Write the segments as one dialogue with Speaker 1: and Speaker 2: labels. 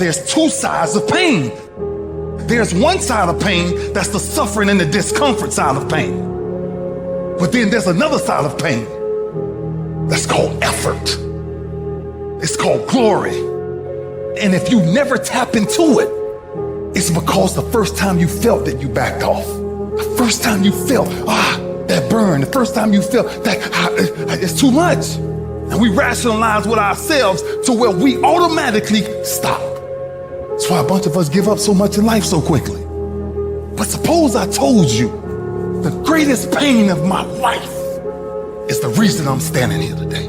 Speaker 1: there's two sides of pain. There's one side of pain that's the suffering and the discomfort side of pain. But then there's another side of pain that's called effort. It's called glory. And if you never tap into it, it's because the first time you felt that you backed off. The first time you felt, that burn. The first time you felt that it's too much. And we rationalize with ourselves to where we automatically stop. That's why a bunch of us give up so much in life so quickly. But suppose I told you the greatest pain of my life is the reason I'm standing here today.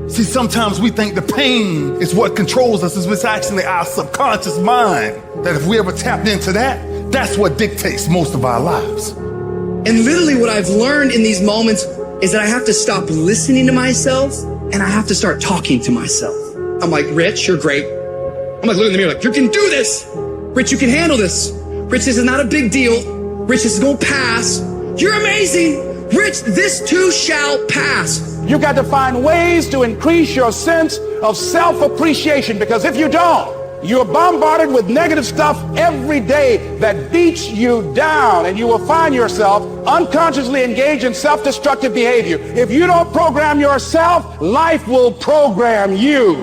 Speaker 1: See, sometimes we think the pain is what controls us. It's actually our subconscious mind that if we ever tapped into that, that's what dictates most of our lives.
Speaker 2: And literally what I've learned in these moments is that I have to stop listening to myself and I have to start talking to myself. I'm like, Rich, you're great. I'm like, look in the mirror like, you can do this. Rich, you can handle this. Rich, this is not a big deal. Rich, this is gonna pass. You're amazing. Rich, this too shall pass.
Speaker 3: You got to find ways to increase your sense of self-appreciation, because if you don't, you're bombarded with negative stuff every day that beats you down, and you will find yourself unconsciously engaged in self-destructive behavior. If you don't program yourself, life will program you.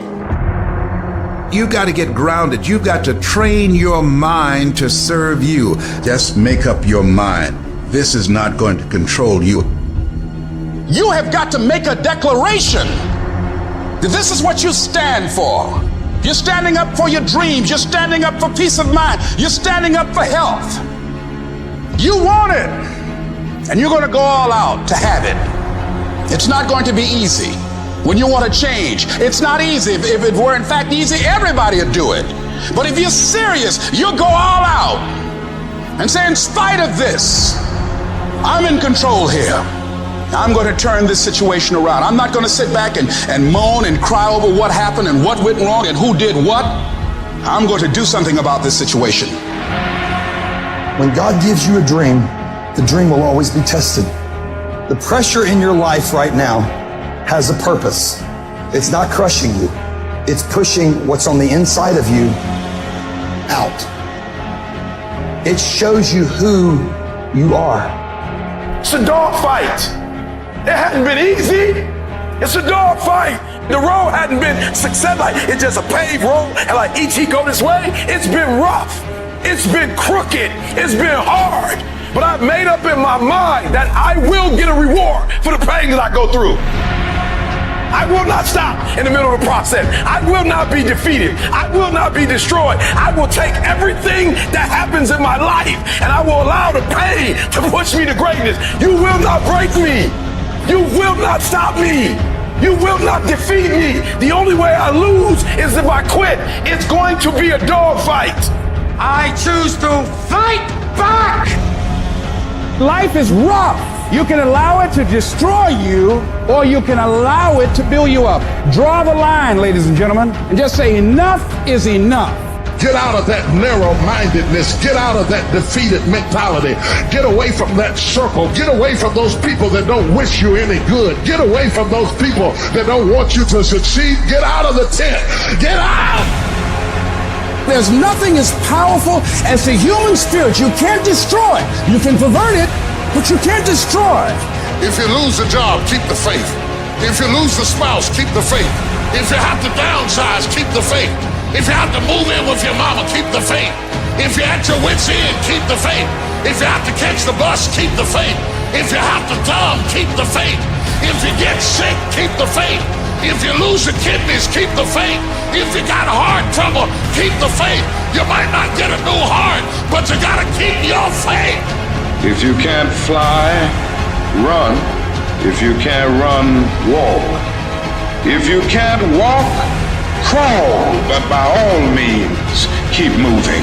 Speaker 4: You got to get grounded. You got to train your mind to serve you. Just make up your mind. This is not going to control you.
Speaker 3: You have got to make a declaration that this is what you stand for. You're standing up for your dreams. You're standing up for peace of mind. You're standing up for health. You want it, and you're going to go all out to have it. It's not going to be easy. When you want to change, it's not easy. If it were in fact easy, everybody would do it. But if you're serious, you'll go all out and say, in spite of this, I'm in control here. I'm going to turn this situation around. I'm not going to sit back and moan and cry over what happened and what went wrong and who did what. I'm going to do something about this situation.
Speaker 5: When God gives you a dream, the dream will always be tested. The pressure in your life right now has a purpose. It's not crushing you. It's pushing what's on the inside of you out. It shows you who you are.
Speaker 6: It's a dog fight. It hadn't been easy. It's a dog fight. The road hadn't been success. Like it's just a paved road, and like each he go this way, it's been rough. It's been crooked. It's been hard. But I've made up in my mind that I will get a reward for the pain that I go through. I will not stop in the middle of the process. I will not be defeated. I will not be destroyed. I will take everything that happens in my life and I will allow the pain to push me to greatness. You will not break me. You will not stop me. You will not defeat me. The only way I lose is if I quit. It's going to be a dog fight.
Speaker 3: I choose to fight back. Life is rough. You can allow it to destroy you, or you can allow it to build you up. Draw the line, ladies and gentlemen, and just say enough is enough.
Speaker 7: Get out of that narrow-mindedness. Get out of that defeated mentality. Get away from that circle. Get away from those people that don't wish you any good. Get away from those people that don't want you to succeed. Get out of the tent. Get out!
Speaker 3: There's nothing as powerful as the human spirit. You can't destroy it. You can pervert it, but you can't destroy it.
Speaker 7: If you lose the job, keep the faith. If you lose the spouse, keep the faith. If you have to downsize, keep the faith. If you have to move in with your mama, keep the faith. If you're at your wit's end, keep the faith. If you have to catch the bus, keep the faith. If you have to thumb, keep the faith. If you get sick, keep the faith. If you lose your kidneys, keep the faith. If you got heart trouble, keep the faith. You might not get a new heart, but you gotta keep your faith.
Speaker 8: If you can't fly, run. If you can't run, walk. If you can't walk, crawl. But by all means, keep moving.